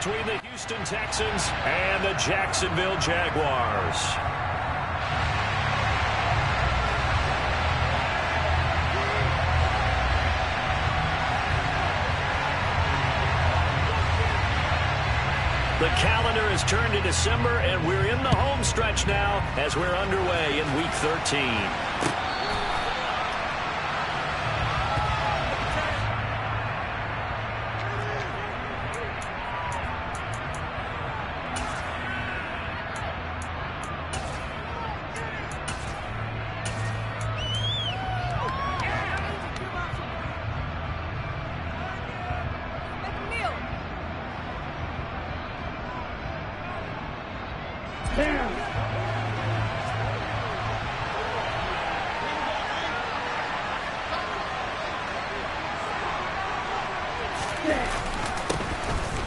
between the Houston Texans and the Jacksonville Jaguars. The calendar has turned to December, and we're in the home stretch now as we're underway in Week 13.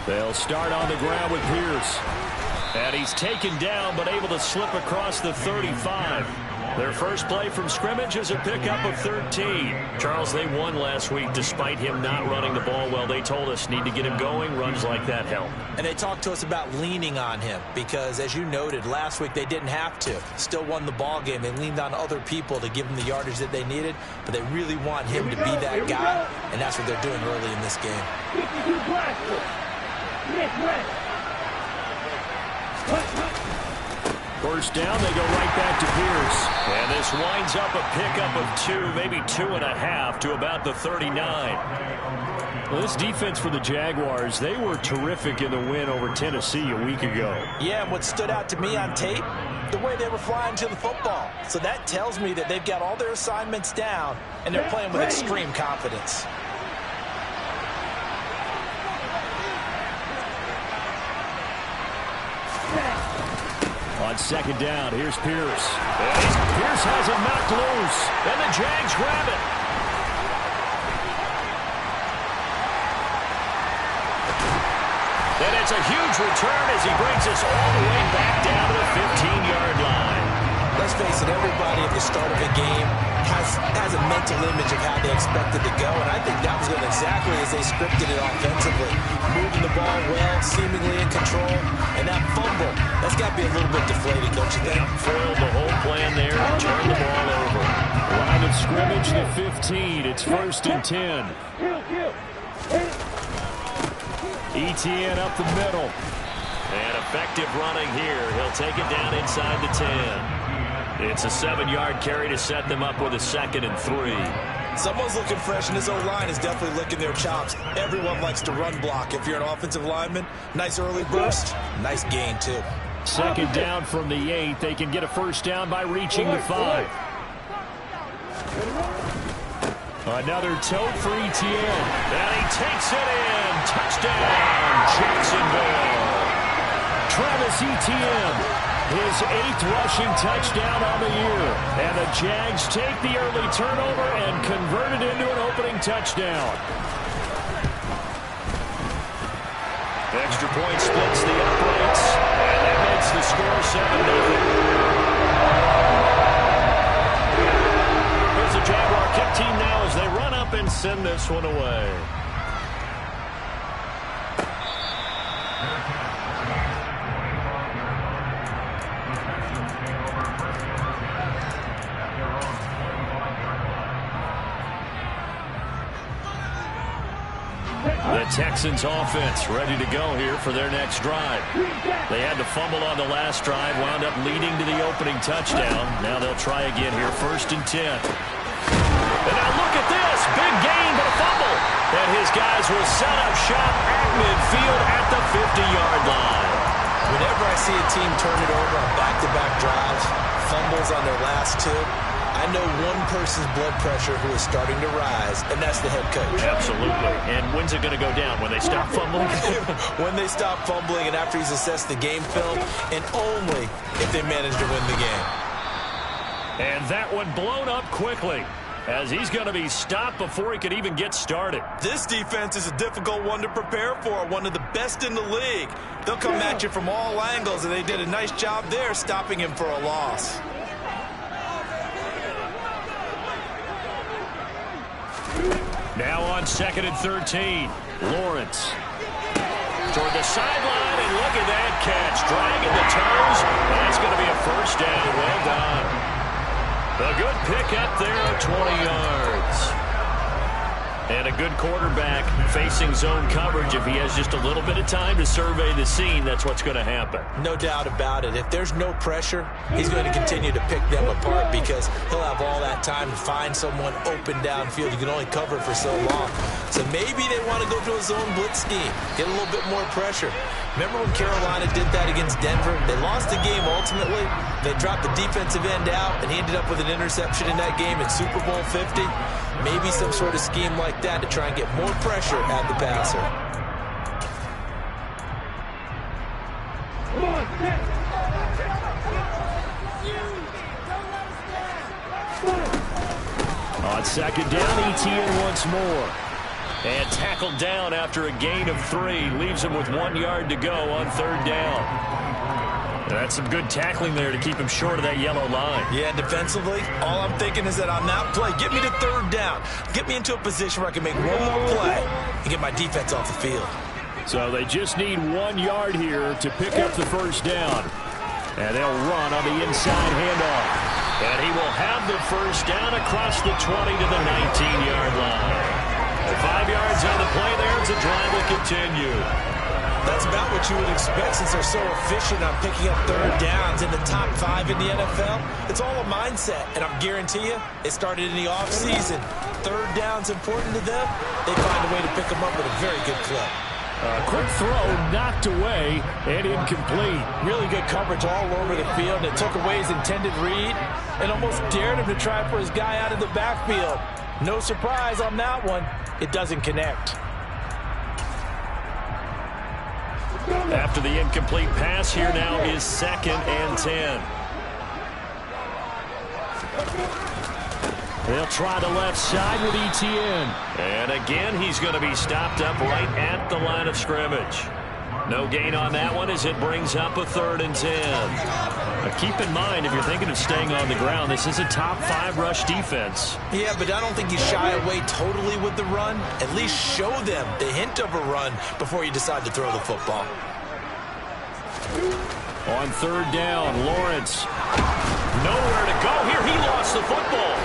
They'll start on the ground with Pierce. And he's taken down but able to slip across the 35. Their first play from scrimmage is a pickup of 13. Charles, they won last week despite him not running the ball well. They told us need to get him going. Runs like that help. And they talked to us about leaning on him because, as you noted, last week they didn't have to. Still won the ball game. They leaned on other people to give them the yardage that they needed, but they really want him to be that guy, and that's what they're doing early in this game. First down, they go right back to Pierce. And this winds up a pickup of 2, maybe 2.5 to about the 39. Well, this defense for the Jaguars, they were terrific in the win over Tennessee a week ago. Yeah, and what stood out to me on tape, the way they were flying to the football. So that tells me that they've got all their assignments down, and they're playing with extreme confidence. On second down, here's Pierce. Pierce has it knocked loose, and the Jags grab it. And it's a huge return as he brings us all the way back down to the 15-yard line. Let's face it, everybody at the start of a game has a mental image of how they expected to go, and I think that was going exactly as they scripted it offensively. Moving the ball well, seemingly in control, and that fumble, that's got to be a little bit deflating, don't you think? Foiled the whole plan there and turned the ball over. Line of scrimmage, the 15. It's 1st and 10. Etienne up the middle. And effective running here. He'll take it down inside the 10. It's a 7-yard carry to set them up with a 2nd and 3. Someone's looking fresh, and this O-line is definitely licking their chops. Everyone likes to run block. If you're an offensive lineman, nice early burst, nice gain, too. 2nd down from the 8. They can get a first down by reaching the 5. Another tote for Etienne. And he takes it in. Touchdown, Jacksonville. Travis Etienne. His 8th rushing touchdown on the year. And the Jags take the early turnover and convert it into an opening touchdown. Extra point splits the uprights. And that makes the score 7-0. Here's the Jaguar kick team now as they run up and send this one away. The Texans offense ready to go here for their next drive. They had to fumble on the last drive, wound up leading to the opening touchdown. Now they'll try again here, 1st and 10. And now look at this, big gain but a fumble. And his guys will set up shop at midfield at the 50-yard line. Whenever I see a team turn it over on back-to-back drives, fumbles on their last 2, I know one person's blood pressure who is starting to rise, and that's the head coach. Absolutely. And when's it going to go down? When they stop fumbling? When they stop fumbling and after he's assessed the game film, and only if they manage to win the game. And that one blown up quickly as he's going to be stopped before he could even get started. This defense is a difficult one to prepare for, one of the best in the league. They'll come at you from all angles, and they did a nice job there stopping him for a loss. Now on 2nd and 13, Lawrence. toward the sideline, and look at that catch. Dragging the toes. That's going to be a first down. Well done. A good pick up there, 20 yards. And a good quarterback facing zone coverage. If he has just a little bit of time to survey the scene, that's what's going to happen. No doubt about it. If there's no pressure, he's going to continue to pick them apart because he'll have all that time to find someone open downfield. You can only cover for so long. So maybe they want to go to a zone blitz scheme, get a little bit more pressure. Remember when Carolina did that against Denver? They lost the game ultimately. They dropped the defensive end out, and he ended up with an interception in that game in Super Bowl 50. Maybe some sort of scheme like that to try and get more pressure at the passer. On second down, Etienne once more. And tackled down after a gain of 3. Leaves him with 1 yard to go on third down. That's some good tackling there to keep him short of that yellow line. Yeah, defensively, all I'm thinking is that on that play, get me to third down. Get me into a position where I can make one more play and get my defense off the field. So they just need 1 yard here to pick up the first down. And they'll run on the inside handoff. And he will have the first down across the 20 to the 19-yard line. 5 yards on the play there as the drive will continue. That's about what you would expect since they're so efficient on picking up third downs in the top 5 in the NFL. It's all a mindset, and I guarantee you it started in the offseason. Third down's important to them. They find a way to pick them up with a very good clip. Quick throw knocked away and incomplete. Really good coverage all over the field. It took away his intended read and almost dared him to try for his guy out of the backfield. No surprise on that one. It doesn't connect. After the incomplete pass, here now is 2nd and 10. They'll try the left side with Etienne. And again, he's going to be stopped up right at the line of scrimmage. No gain on that one as it brings up a 3rd and 10. But keep in mind, if you're thinking of staying on the ground, this is a top 5 rush defense. Yeah, but I don't think you shy away totally with the run. At least show them the hint of a run before you decide to throw the football. On third down, Lawrence. Nowhere to go here. He lost the football.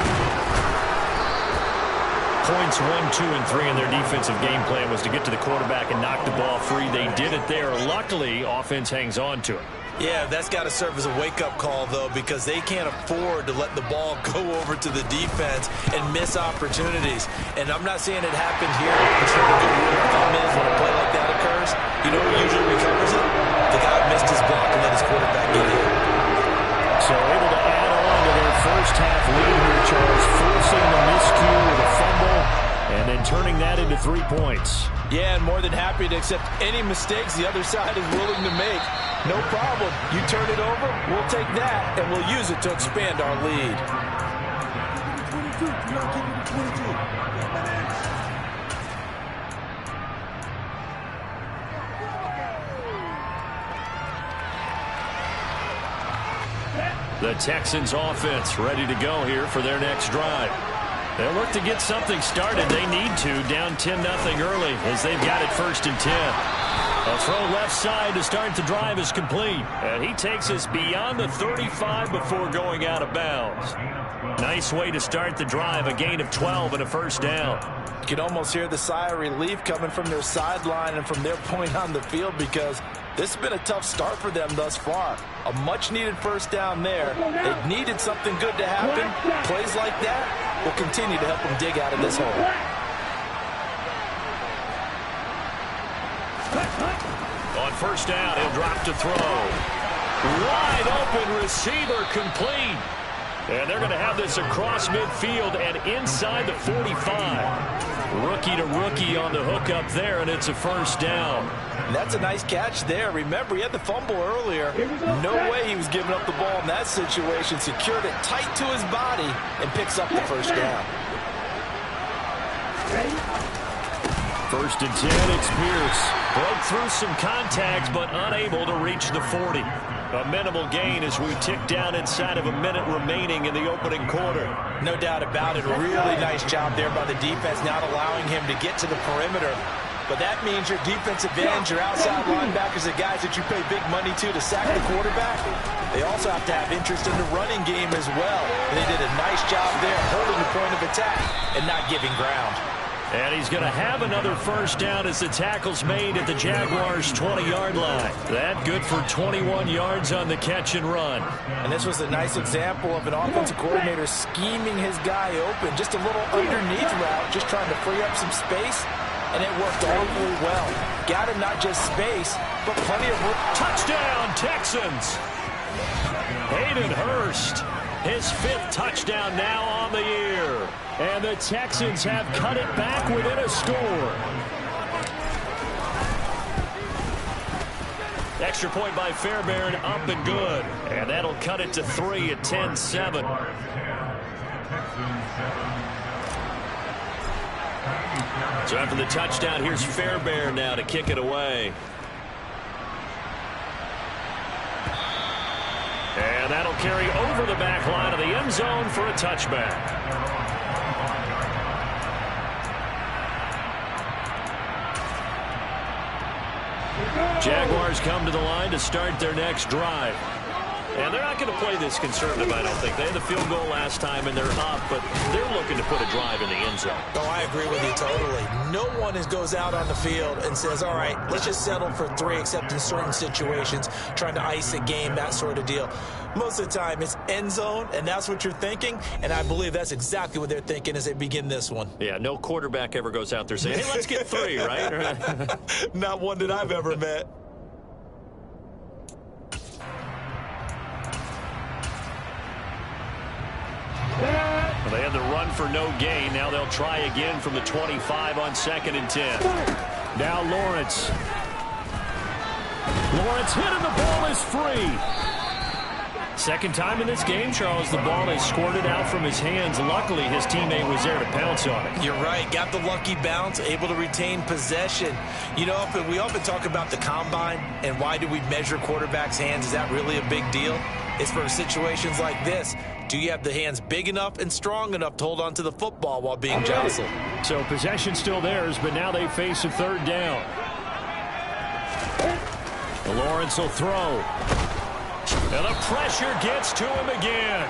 Points 1, 2, and 3 in their defensive game plan was to get to the quarterback and knock the ball free. They did it there. Luckily, offense hangs on to it. Yeah, that's got to serve as a wake-up call, though, because they can't afford to let the ball go over to the defense and miss opportunities. And I'm not saying it happened here. I'm sure the good rule of thumb is when a play like that occurs, you know who usually recovers it? The guy who missed his block and let his quarterback get in. So able to add on to their first half lead here, Charles, forcing the miscue with a fumble and then turning that into 3 points. Yeah, and more than happy to accept any mistakes the other side is willing to make. No problem. You turn it over, we'll take that, and we'll use it to expand our lead. The Texans offense ready to go here for their next drive. They'll look to get something started. They need to, down 10-0 early as they've got it 1st and 10. A throw left side to start the drive is complete. And he takes us beyond the 35 before going out of bounds. Nice way to start the drive, a gain of 12 and a first down. You can almost hear the sigh of relief coming from their sideline and from their point on the field because this has been a tough start for them thus far. A much-needed first down there. They needed something good to happen. Plays like that will continue to help them dig out of this hole. On first down, he'll drop to throw. Wide open receiver complete. And they're going to have this across midfield and inside the 45. Rookie to rookie on the hook up there, and it's a first down. And that's a nice catch there. Remember, he had the fumble earlier. No way he was giving up the ball in that situation. Secured it tight to his body and picks up the first down. 1st and 10, it's Pierce. Broke through some contacts, but unable to reach the 40. A minimal gain as we tick down inside of a minute remaining in the opening quarter. No doubt about it. Really nice job there by the defense, not allowing him to get to the perimeter. but that means your defensive ends, your outside linebackers, the guys that you pay big money to sack the quarterback, they also have to have interest in the running game as well. And they did a nice job there holding the point of attack and not giving ground. And he's going to have another first down as the tackle's made at the Jaguars' 20-yard line. That good for 21 yards on the catch and run. And this was a nice example of an offensive coordinator scheming his guy open. Just a little underneath route, just trying to free up some space. And it worked awfully well. Got him not just space, but plenty of room. Touchdown, Texans! Hayden Hurst, his 5th touchdown now on the year. And the Texans have cut it back within a score. Extra point by Fairbairn, up and good. And that'll cut it to 3 at 10-7. So after the touchdown, here's Fairbairn now to kick it away. And that'll carry over the back line of the end zone for a touchback. Jaguars come to the line to start their next drive. And they're not going to play this conservative, I don't think. They had the field goal last time, and they're up, but they're looking to put a drive in the end zone. Oh, I agree with you totally. No one goes out on the field and says, all right, let's just settle for 3, except in certain situations, trying to ice a game, that sort of deal. Most of the time, it's end zone, and that's what you're thinking, and I believe that's exactly what they're thinking as they begin this one. Yeah, no quarterback ever goes out there saying, hey, let's get 3, right? Not one that I've ever met. Well, they had the run for no gain. Now they'll try again from the 25 on 2nd and 10. Now Lawrence. Lawrence hit and the ball is free. Second time in this game, Charles, the ball has squirted out from his hands. Luckily, his teammate was there to pounce on it. You're right. Got the lucky bounce, able to retain possession. You know, we often talk about the combine and why do we measure quarterbacks' hands. Is that really a big deal? It's for situations like this. Do you have the hands big enough and strong enough to hold on to the football while being jostled? So possession still theirs, but now they face a 3rd down. Lawrence will throw. And the pressure gets to him again.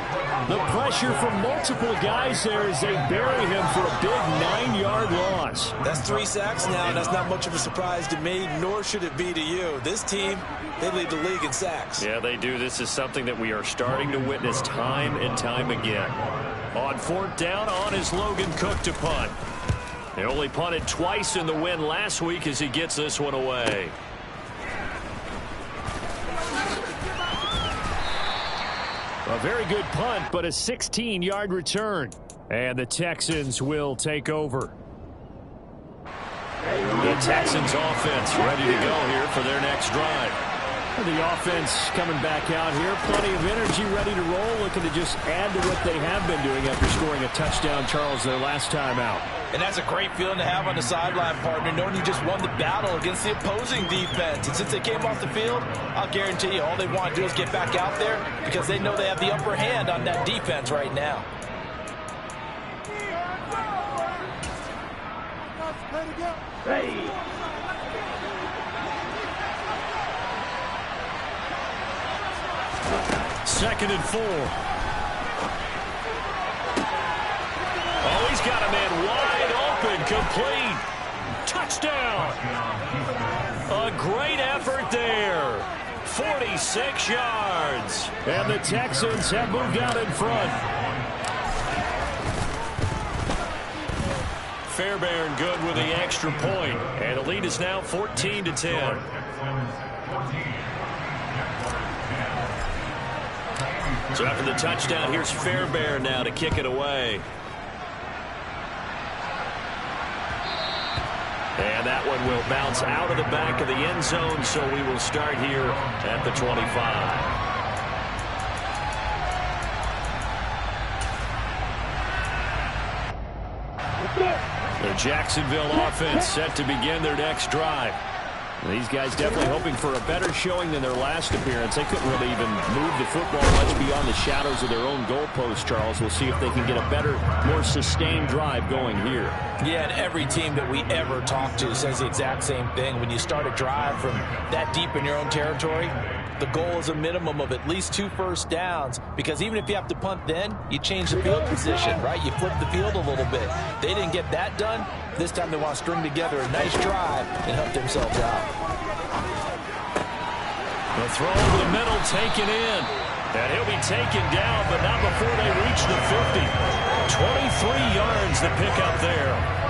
The pressure from multiple guys there as they bury him for a big 9-yard loss. That's 3 sacks now, and that's not much of a surprise to me, nor should it be to you. This team, they lead the league in sacks. Yeah, they do. This is something that we are starting to witness time and time again. On 4th down, on is Logan Cook to punt. They only punted twice in the win last week as he gets this one away. A very good punt, but a 16-yard return. And the Texans will take over. The Texans offense ready to go here for their next drive. The offense coming back out here. Plenty of energy, ready to roll, looking to just add to what they have been doing after scoring a touchdown, Charles, their last time out. And that's a great feeling to have on the sideline, partner, knowing you just won the battle against the opposing defense. And since they came off the field, I'll guarantee you all they want to do is get back out there because they know they have the upper hand on that defense right now. Hey. 2nd and 4. Oh, he's got a man wide open, complete. Touchdown. A great effort there. 46 yards. And the Texans have moved out in front. Fairbairn good with the extra point. And the lead is now 14-10. So after the touchdown, here's Fairbairn now to kick it away. And that one will bounce out of the back of the end zone, so we will start here at the 25. The Jacksonville offense set to begin their next drive. These guys definitely hoping for a better showing than their last appearance. They couldn't really even move the football much beyond the shadows of their own goalpost, Charles. We'll see if they can get a better, more sustained drive going here. Yeah, and every team that we ever talk to says the exact same thing. When you start a drive from that deep in your own territory, the goal is a minimum of at least 2 first downs, because even if you have to punt then, you change the field position, right? You flip the field a little bit. They didn't get that done. This time they want to string together a nice drive and help themselves out. The throw over the middle, taken in. And he'll be taken down, but not before they reach the 50. 23 yards to pick up there.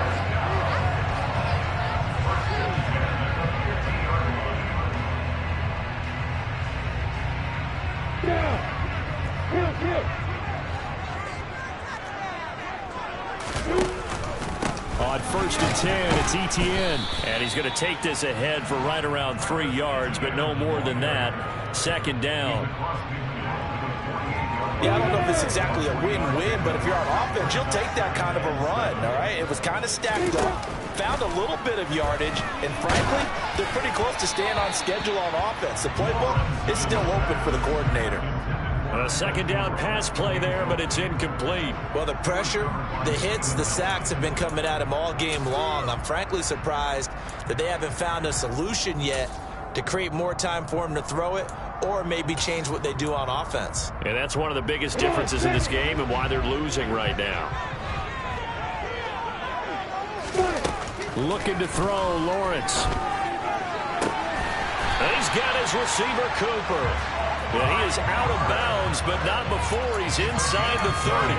On 1st and 10, it's Etienne. And he's going to take this ahead for right around 3 yards, but no more than that. 2nd down. Yeah, I don't know if it's exactly a win-win, but if you're on offense, you'll take that kind of a run, all right? It was kind of stacked up, found a little bit of yardage, and frankly, they're pretty close to staying on schedule on offense. The playbook is still open for the coordinator. A 2nd down pass play there, but it's incomplete. Well, the pressure, the hits, the sacks have been coming at him all game long. I'm frankly surprised that they haven't found a solution yet to create more time for him to throw it, or maybe change what they do on offense. And that's one of the biggest differences in this game and why they're losing right now. Looking to throw, Lawrence. And he's got his receiver, Cooper. And he is out of bounds, but not before he's inside the 30.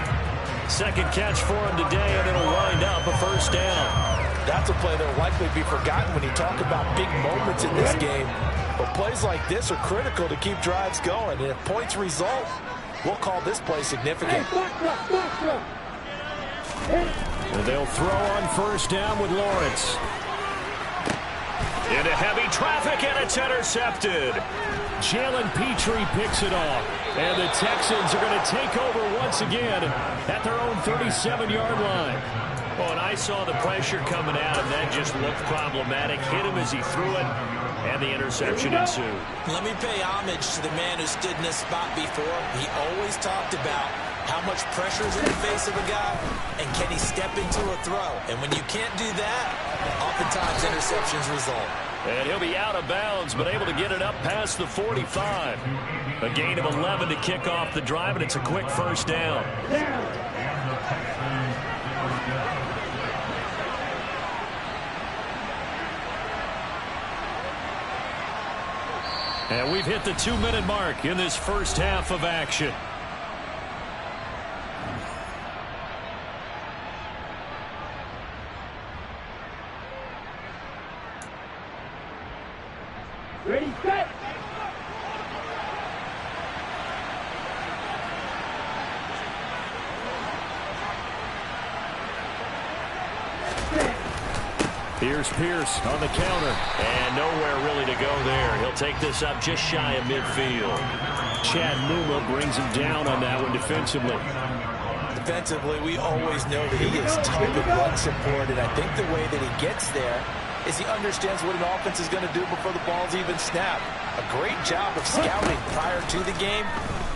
2nd catch for him today, and it'll wind up a 1st down. That's a play that will likely be forgotten when you talk about big moments in this game. But plays like this are critical to keep drives going. And if points result, we'll call this play significant. And they'll throw on 1st down with Lawrence. Into heavy traffic, and it's intercepted. Jalen Petrie picks it off. And the Texans are going to take over once again at their own 37-yard line. Oh, and I saw the pressure coming at him. That just looked problematic. Hit him as he threw it, and the interception ensued. Let me pay homage to the man who stood in this spot before. He always talked about how much pressure is in the face of a guy, and can he step into a throw. And when you can't do that, oftentimes interceptions result. And he'll be out of bounds, but able to get it up past the 45. A gain of 11 to kick off the drive, and it's a quick 1st down. And we've hit the 2-minute mark in this first half of action. Ready, set. Here's Pierce on the counter. And nowhere really to go there. He'll take this up just shy of midfield. Chad Muma brings him down on that one defensively. Defensively, we always know that he is tough at run support, and I think the way that he gets there is he understands what an offense is going to do before the ball's even snapped. A great job of scouting prior to the game,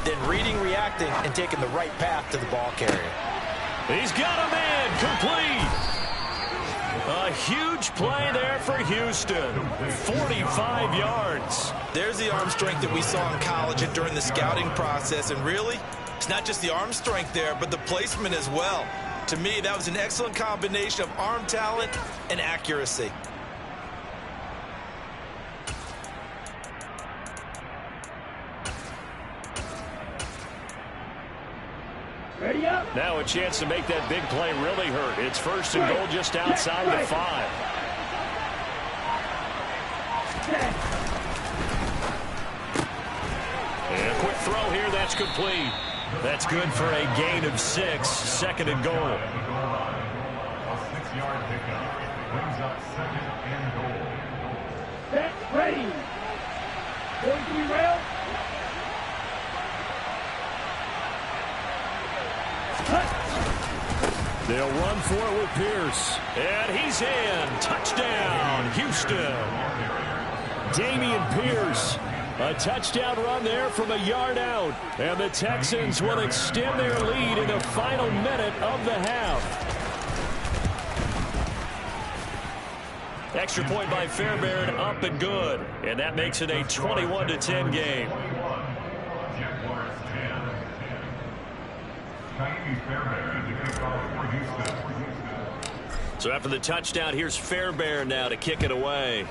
then reading, reacting, and taking the right path to the ball carrier. He's got a man complete. A huge play there for Houston. 45 yards. There's the arm strength that we saw in college and during the scouting process. And really, it's not just the arm strength there, but the placement as well. To me, that was an excellent combination of arm talent and accuracy. Ready up. Now a chance to make that big play really hurt. It's 1st and goal just outside the 5. And a quick throw here, that's complete. That's good for a gain of 6, 2nd and goal. A 6-yard pickup brings up 2nd and goal. Set, ready. Going to be rail. They'll run for it with Pierce. And he's in. Touchdown, Houston. Dameon Pierce. A touchdown run there from a yard out. And the Texans will extend their lead in the final minute of the half. Extra point by Fairbairn, up and good. And that makes it a 21-10 game. So after the touchdown, here's Fairbairn now to kick it away.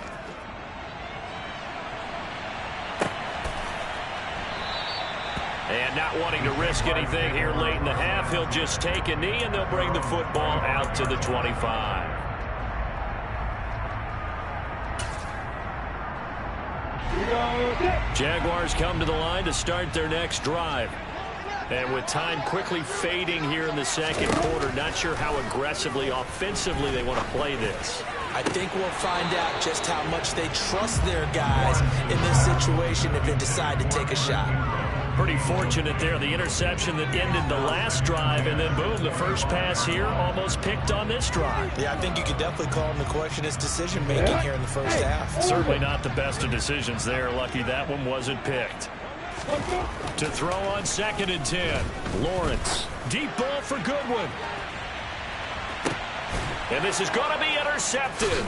And not wanting to risk anything here late in the half, he'll just take a knee, and they'll bring the football out to the 25. Jaguars come to the line to start their next drive. And with time quickly fading here in the second quarter, not sure how aggressively, offensively they want to play this. I think we'll find out just how much they trust their guys in this situation if they decide to take a shot. Pretty fortunate there, the interception that ended the last drive, and then boom, the first pass here almost picked on this drive. Yeah, I think you could definitely call him the question his decision-making here in the first half. Certainly not the best of decisions there. Lucky that one wasn't picked. To throw on 2nd and 10. Lawrence. Deep ball for Goodwin. And this is going to be intercepted.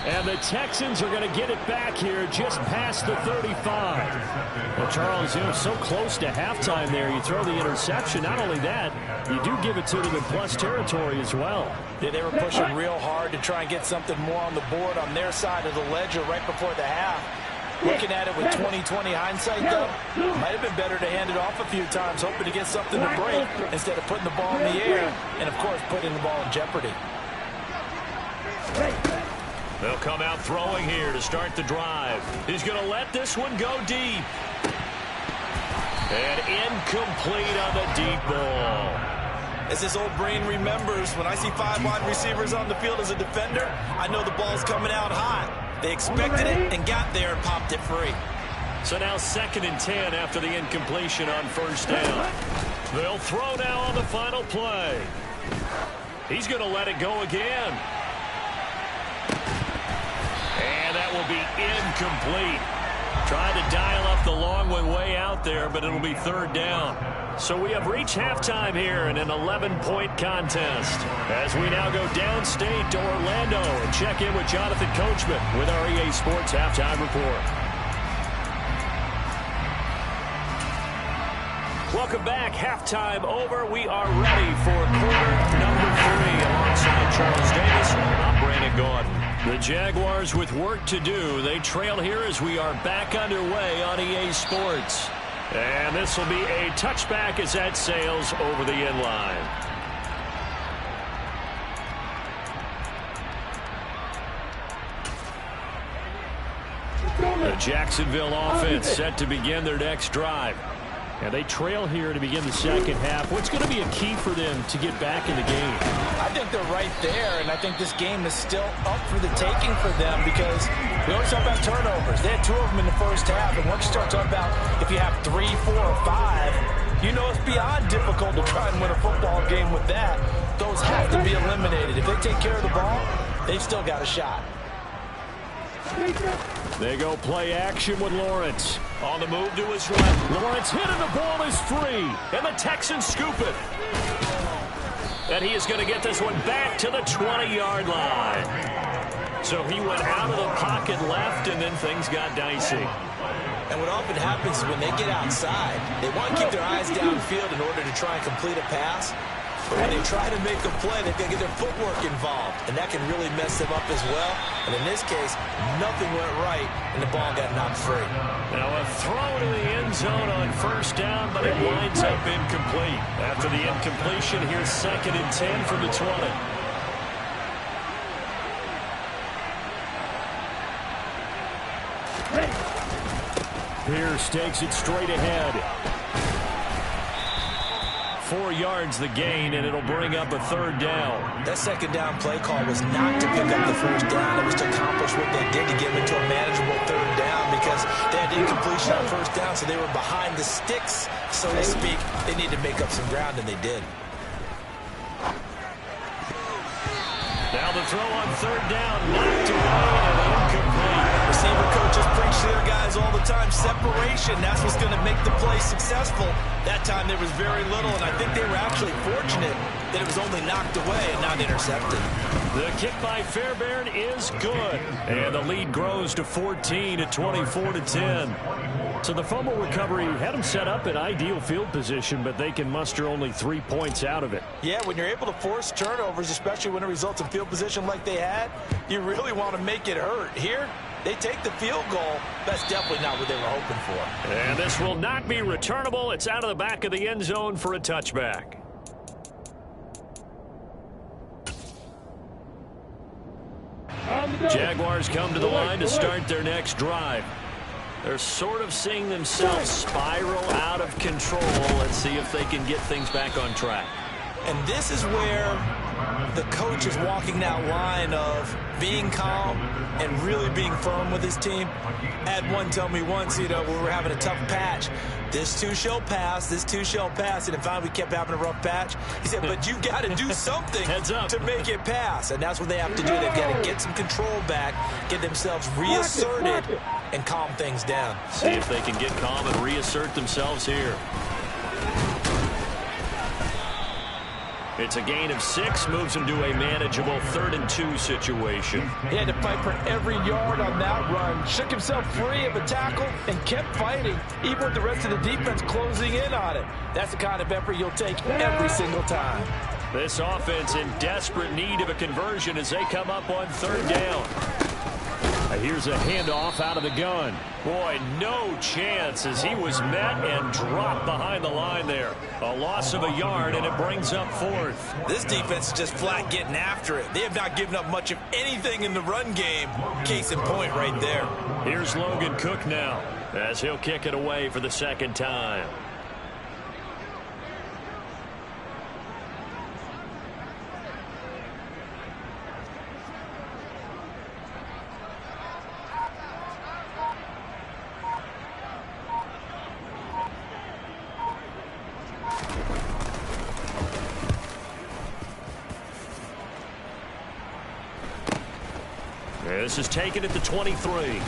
And the Texans are going to get it back here just past the 35. Well, Charles, you know, so close to halftime there. You throw the interception. Not only that, you do give it to them in plus territory as well. Yeah, they were pushing real hard to try and get something more on the board on their side of the ledger right before the half. Looking at it with 20/20 hindsight, though, might have been better to hand it off a few times, hoping to get something to break instead of putting the ball in the air and, of course, putting the ball in jeopardy. They'll come out throwing here to start the drive. He's going to let this one go deep. And incomplete on the deep ball. As this old brain remembers, when I see 5 wide receivers on the field as a defender, I know the ball's coming out hot. They expected it and got there and popped it free. So now 2nd and 10 after the incompletion on first down. They'll throw now on the final play. He's going to let it go again. And that will be incomplete. Trying to dial up the long one way out there, but it'll be 3rd down. So we have reached halftime here in an 11-point contest. As we now go downstate to Orlando and check in with Jonathan Coachman with our EA Sports Halftime Report. Welcome back. Halftime over. We are ready for quarter number 3 alongside Charles Davis. I'm Brandon Gordon. The Jaguars with work to do. They trail here as we are back underway on EA Sports. And this will be a touchback as that sails over the end line. The Jacksonville offense set to begin their next drive. And they trail here to begin the second half. What's going to be a key for them to get back in the game? I think they're right there, and I think this game is still up for the taking for them because we always talk about turnovers. They had 2 of them in the first half, and once you start talking about if you have 3, 4, or 5, you know it's beyond difficult to try and win a football game with that. Those have to be eliminated. If they take care of the ball, they've still got a shot. They go play action with Lawrence. On the move to his left. Lawrence hit and the ball is free. And the Texans scoop it. And he is going to get this one back to the 20-yard line. So he went out of the pocket left, and then things got dicey. And what often happens is when they get outside, they want to keep their eyes downfield in order to try and complete a pass. But when they try to make a play, they've got to get their footwork involved, and that can really mess them up as well. And in this case, nothing went right, and the ball got knocked free. Now a throw to the end zone on first down, but it winds up incomplete. After the incompletion, here's 2nd and 10 from the 20. Pierce takes it straight ahead. 4 yards the gain, and it'll bring up a 3rd down. That 2nd down play call was not to pick up the first down. It was to accomplish what they did to get into a manageable 3rd down because they had incompletion on first down, so they were behind the sticks, so to speak. They needed to make up some ground, and they did. Now Now the throw on third down, knocked away and incomplete. Receiver coaches preach to their guys all the time. Separation, that's what's going to make the play successful. That time there was very little, and I think they were actually fortunate that it was only knocked away and not intercepted. The kick by Fairbairn is good. And the lead grows to 14 at 24-10. So the fumble recovery had them set up in ideal field position, but they can muster only 3 points out of it. Yeah, when you're able to force turnovers, especially when it results in field position like they had, you really want to make it hurt. Here, they take the field goal. That's definitely not what they were hoping for. And this will not be returnable. It's out of the back of the end zone for a touchback. Jaguars come to the line to start their next drive. They're sort of seeing themselves spiral out of control. Let's see if they can get things back on track. And this is where the coach is walking that line of being calm and really being firm with his team. I had one tell me once, we were having a tough patch. This too shall pass, this too shall pass. And finally we kept having a rough patch. He said, but you got to do something to make it pass. And that's what they have to do. They've got to get some control back, get themselves reasserted, and calm things down. See if they can get calm and reassert themselves here. It's a gain of 6, moves them to a manageable 3rd and 2 situation. He had to fight for every yard on that run. Shook himself free of a tackle and kept fighting, even with the rest of the defense closing in on it. That's the kind of effort you'll take every single time. This offense in desperate need of a conversion as they come up on 3rd down. Here's a handoff out of the gun. Boy, no chance as he was met and dropped behind the line there. A loss of a yard, and it brings up 4th. This defense is just flat getting after it. They have not given up much of anything in the run game. Case in point right there. Here's Logan Cook now as he'll kick it away for the 2nd time. This is taken at the 23.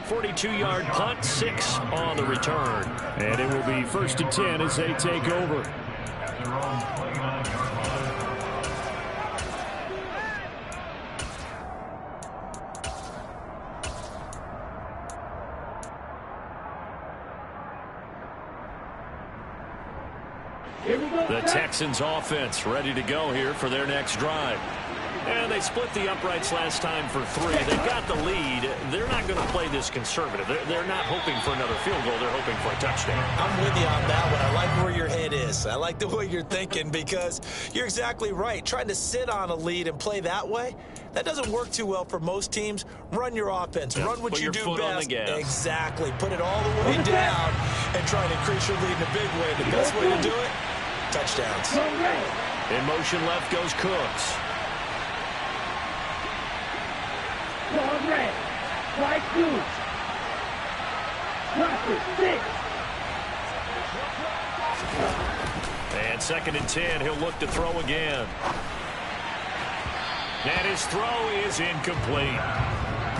42-yard punt, 6 on the return. And it will be 1st and 10 as they take over. At their own 29-yard line. The Texans offense ready to go here for their next drive. And they split the uprights last time for 3. They've got the lead. They're not going to play this conservative. They're not hoping for another field goal. They're hoping for a touchdown. I'm with you on that one. I like where your head is. I like the way you're thinking because you're exactly right. Trying to sit on a lead and play that way, that doesn't work too well for most teams. Run your offense. Run what you do best. Exactly. Put it all the way down and try and increase your lead in a big way. The best way to do it, touchdowns. In motion left goes Cooks. Dog red. Strike 2. Drop it. 6. And 2nd and 10. He'll look to throw again. And his throw is incomplete.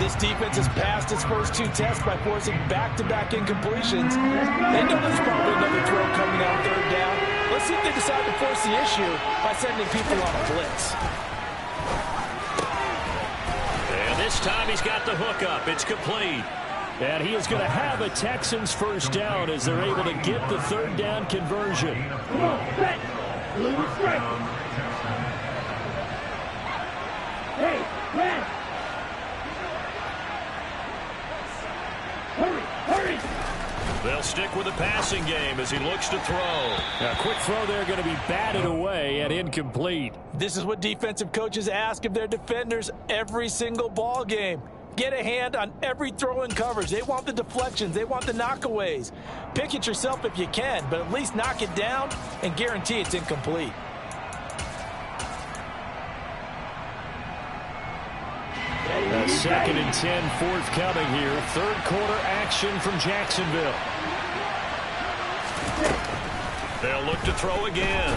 This defense has passed its first 2 tests by forcing back-to-back incompletions. They know there's probably another throw coming on 3rd down. Let's see if they decide to force the issue by sending people on a blitz. This time he's got the hook up. It's complete. And he is going to have a Texans 1st down as they're able to get the 3rd down conversion. Come on, set. Little strike. Hey, Brad. Hurry, hurry. They'll stick with the passing game as he looks to throw. A quick throw there going to be batted away and incomplete. This is what defensive coaches ask of their defenders every single ball game. Get a hand on every throw in coverage. They want the deflections. They want the knockaways. Pick it yourself if you can, but at least knock it down and guarantee it's incomplete. A 2nd and 10 forthcoming here. 3rd quarter action from Jacksonville. They'll look to throw again.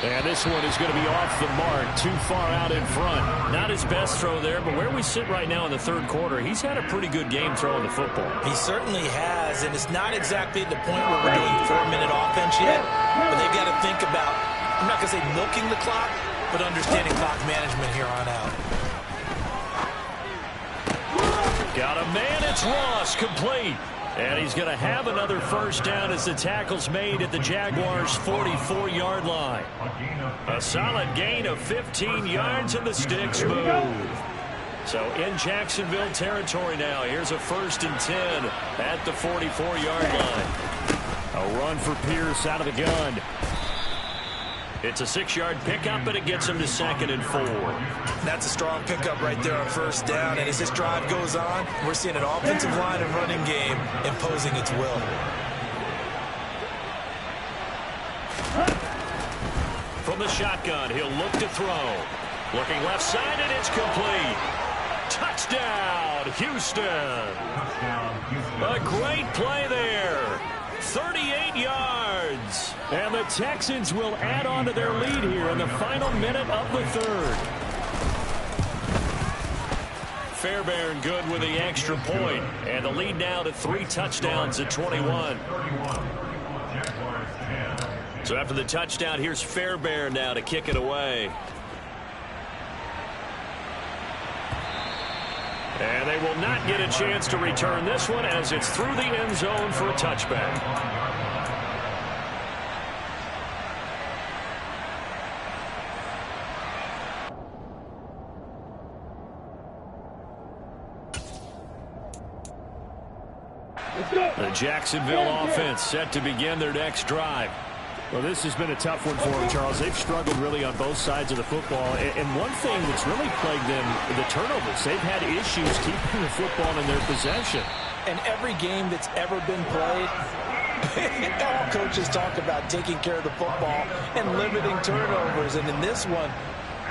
And this one is going to be off the mark, too far out in front. Not his best throw there, but where we sit right now in the third quarter, he's had a pretty good game throwing the football. He certainly has, and it's not exactly at the point where we're doing 4-minute offense yet, but they've got to think about, I'm not going to say milking the clock, but understanding clock management here on out. Got a man, it's Ross, complete. And he's going to have another first down as the tackle's made at the Jaguars' 44-yard line. A solid gain of 15 yards, and the sticks move. So in Jacksonville territory now. Here's a 1st and 10 at the 44-yard line. A run for Pierce out of the gun. It's a 6-yard pickup, and it gets him to 2nd and 4. That's a strong pickup right there on first down. And as this drive goes on, we're seeing an offensive line and running game imposing its will. From the shotgun, he'll look to throw. Looking left side, and it's complete. Touchdown, Houston. A great play there. 38 yards. And the Texans will add on to their lead here in the final minute of the third. Fairbairn good with the extra point. And the lead now to 3 touchdowns at 21. So after the touchdown, here's Fairbairn now to kick it away. And they will not get a chance to return this one as it's through the end zone for a touchback. The Jacksonville offense set to begin their next drive. Well, this has been a tough one for them, Charles. They've struggled really on both sides of the football. And one thing that's really plagued them, the turnovers. They've had issues keeping the football in their possession. And every game that's ever been played, all coaches talk about taking care of the football and limiting turnovers. And in this one,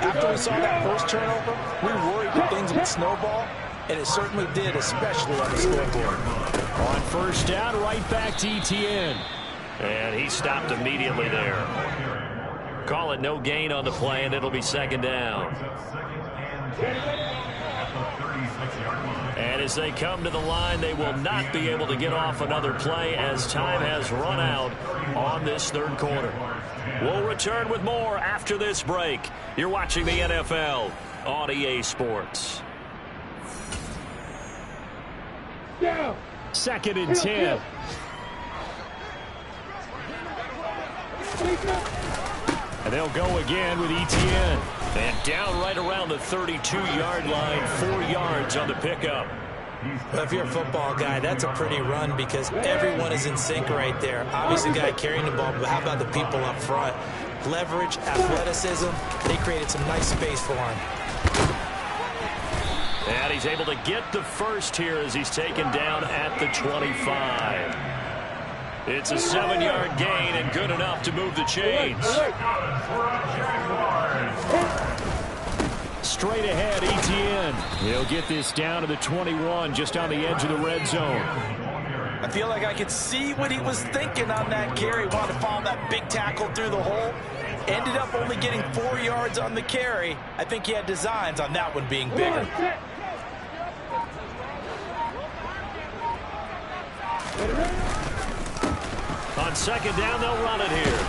after we saw that first turnover, we worried that things would snowball. And it certainly did, especially on the scoreboard. On first down, right back to Etienne. And he stopped immediately there. Call it no gain on the play, and it'll be 2nd down. And as they come to the line, they will not be able to get off another play as time has run out on this third quarter. We'll return with more after this break. You're watching the NFL on EA Sports. 2nd and 10. And they'll go again with Etienne. And down right around the 32-yard line, 4 yards on the pickup. Well, if you're a football guy, that's a pretty run because everyone is in sync right there. Obviously, the guy carrying the ball, but how about the people up front? Leverage, athleticism, they created some nice space for him. And he's able to get the first here as he's taken down at the 25. It's a 7-yard gain and good enough to move the chains. Straight ahead, Etienne. He'll get this down to the 21, just on the edge of the red zone. I feel like I could see what he was thinking on that carry. Wanted to follow that big tackle through the hole. Ended up only getting 4 yards on the carry. I think he had designs on that one being bigger. On 2nd down, they'll run it here.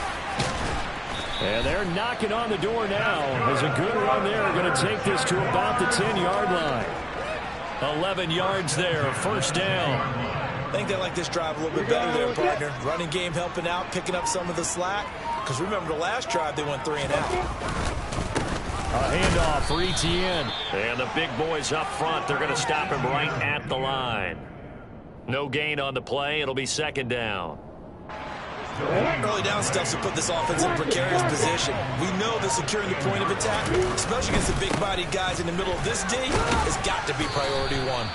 And they're knocking on the door now. As a good run there, going to take this to about the 10-yard line. 11 yards there, 1st down. I think they like this drive a little bit better there, partner. Running game helping out, picking up some of the slack. Because remember the last drive, they went 3 and out. A handoff for Etienne. And the big boys up front, they're going to stop him right at the line. No gain on the play. It'll be 2nd down. Early down stuff to put this offense in a precarious position. We know that securing the point of attack, especially against the big-bodied guys in the middle of this D, has got to be priority 1.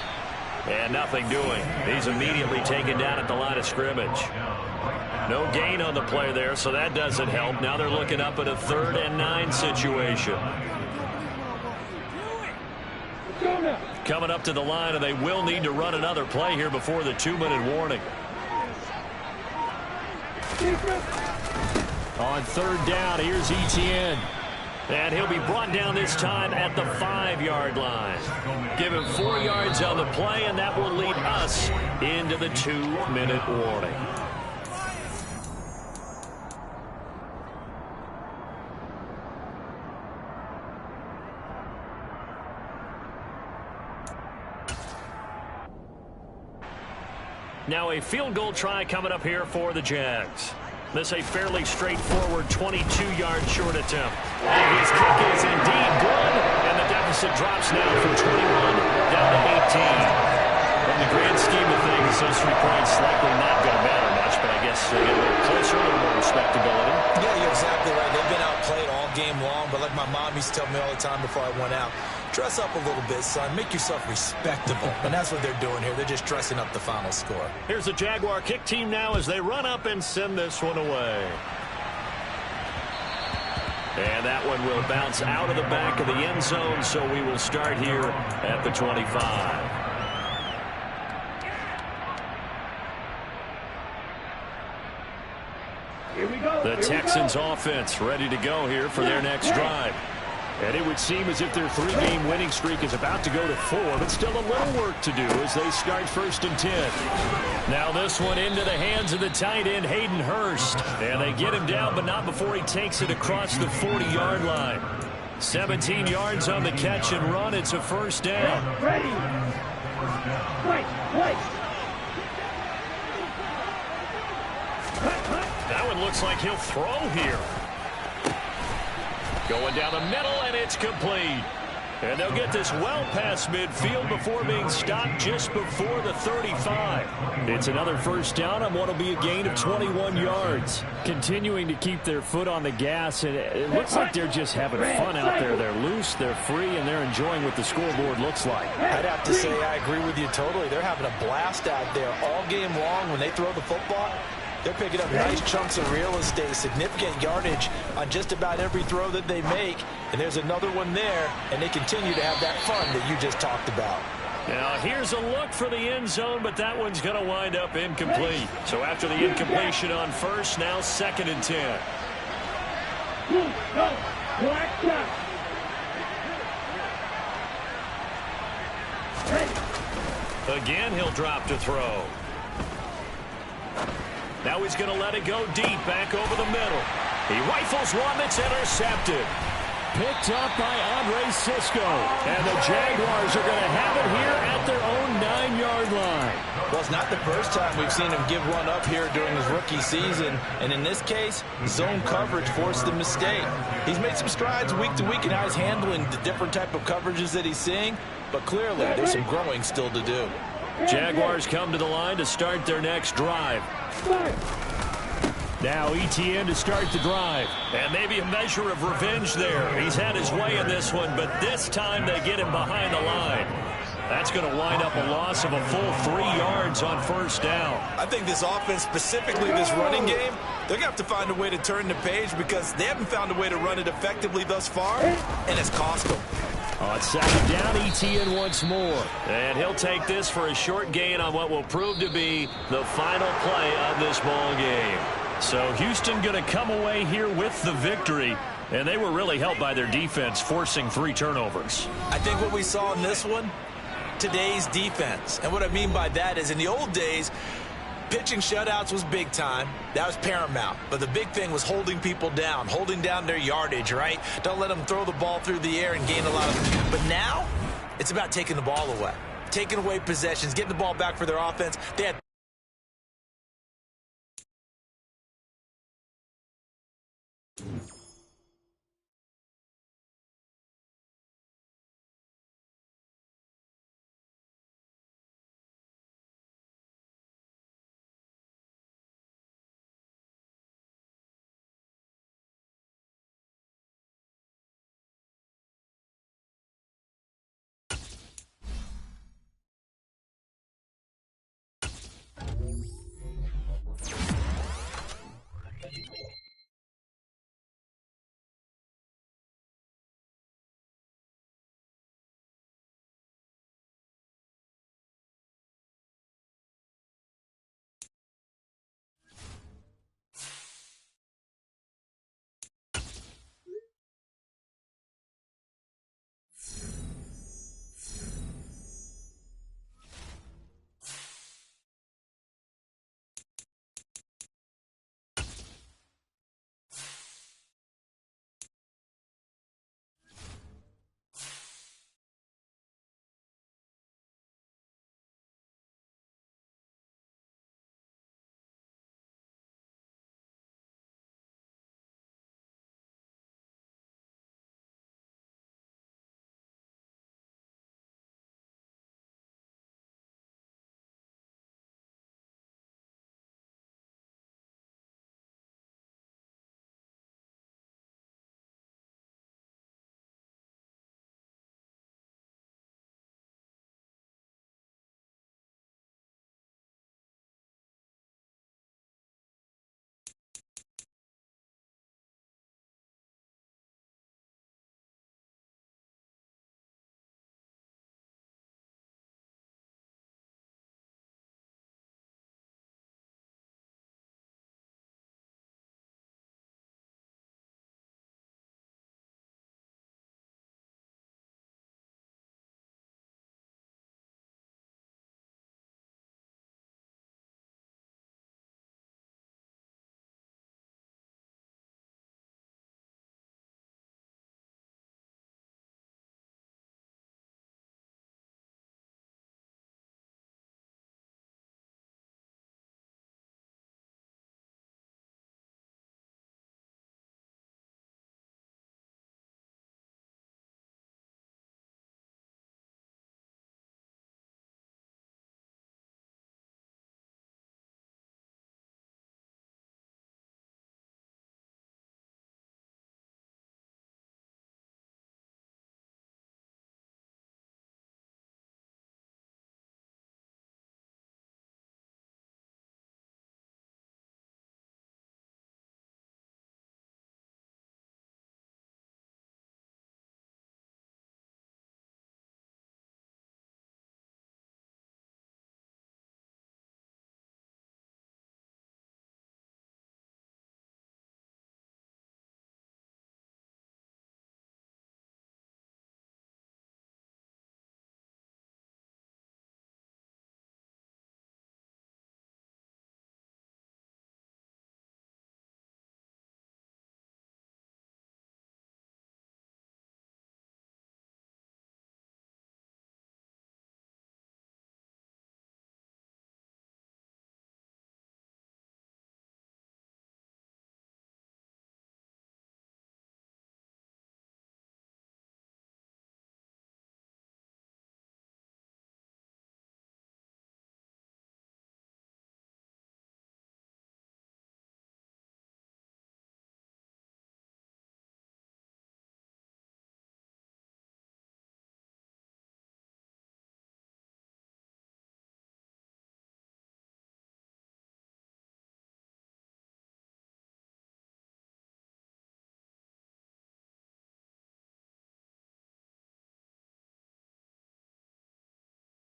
And nothing doing. He's immediately taken down at the line of scrimmage. No gain on the play there, so that doesn't help. Now they're looking up at a 3rd and 9 situation. Coming up to the line, and they will need to run another play here before the 2-minute warning. On third down, here's Etienne. And he'll be brought down this time at the 5-yard line. Give him 4 yards on the play, and that will lead us into the 2-minute warning. Now a field goal try coming up here for the Jags. This a fairly straightforward 22-yard short attempt. And his kick is indeed good, and the deficit drops now from 21 down to 18. In the grand scheme of things, those 3 points likely not going to matter much, but I guess they get a little closer, a little more respectability. Yeah, you're exactly right. They've been outplayed all game long, but like my mom used to tell me all the time before I went out, dress up a little bit, son. Make yourself respectable. And that's what they're doing here. They're just dressing up the final score. Here's the Jaguar kick team now as they run up and send this one away. And that one will bounce out of the back of the end zone, so we will start here at the 25. The Texans offense ready to go here for their next drive. And it would seem as if their 3-game winning streak is about to go to 4, but still a little work to do as they start 1st and 10. Now this one into the hands of the tight end, Hayden Hurst. And they get him down, but not before he takes it across the 40-yard line. 17 yards on the catch and run. It's a 1st down. Ready. Wait. That one looks like he'll throw here. Going down the middle, and it's complete. And they'll get this well past midfield before being stopped just before the 35. It's another 1st down on what will be a gain of 21 yards. Continuing to keep their foot on the gas, and it looks like they're just having fun out there. They're loose, they're free, and they're enjoying what the scoreboard looks like. I'd have to say I agree with you totally. They're having a blast out there all game long when they throw the football. They're picking up nice chunks of real estate, significant yardage on just about every throw that they make. And there's another one there, and they continue to have that fun that you just talked about. Now here's a look for the end zone, but that one's going to wind up incomplete. So after the incompletion on 1st, now 2nd and 10. Again, he'll drop to throw. Now he's going to let it go deep, back over the middle. He rifles one that's intercepted. Picked up by Andre Cisco. And the Jaguars are going to have it here at their own 9-yard line. Well, it's not the first time we've seen him give one up here during his rookie season. And in this case, zone coverage forced the mistake. He's made some strides week to week in how he's handling the different type of coverages that he's seeing. But clearly, there's some growing still to do. Jaguars come to the line to start their next drive. Now Etienne to start the drive. And maybe a measure of revenge there. He's had his way in this one, but this time they get him behind the line. That's going to wind up a loss of a full 3 yards on 1st down. I think this offense, specifically this running game, they're going to have to find a way to turn the page because they haven't found a way to run it effectively thus far, and it's cost them. On 2nd down, Etienne once more. And he'll take this for a short gain on what will prove to be the final play of this ball game. So Houston going to come away here with the victory. And they were really helped by their defense, forcing 3 turnovers. I think what we saw in this one, today's defense. And what I mean by that is in the old days, pitching shutouts was big time. That was paramount. But the big thing was holding people down, holding down their yardage, right? Don't let them throw the ball through the air and gain a lot of... But now, it's about taking the ball away. Taking away possessions, getting the ball back for their offense. They had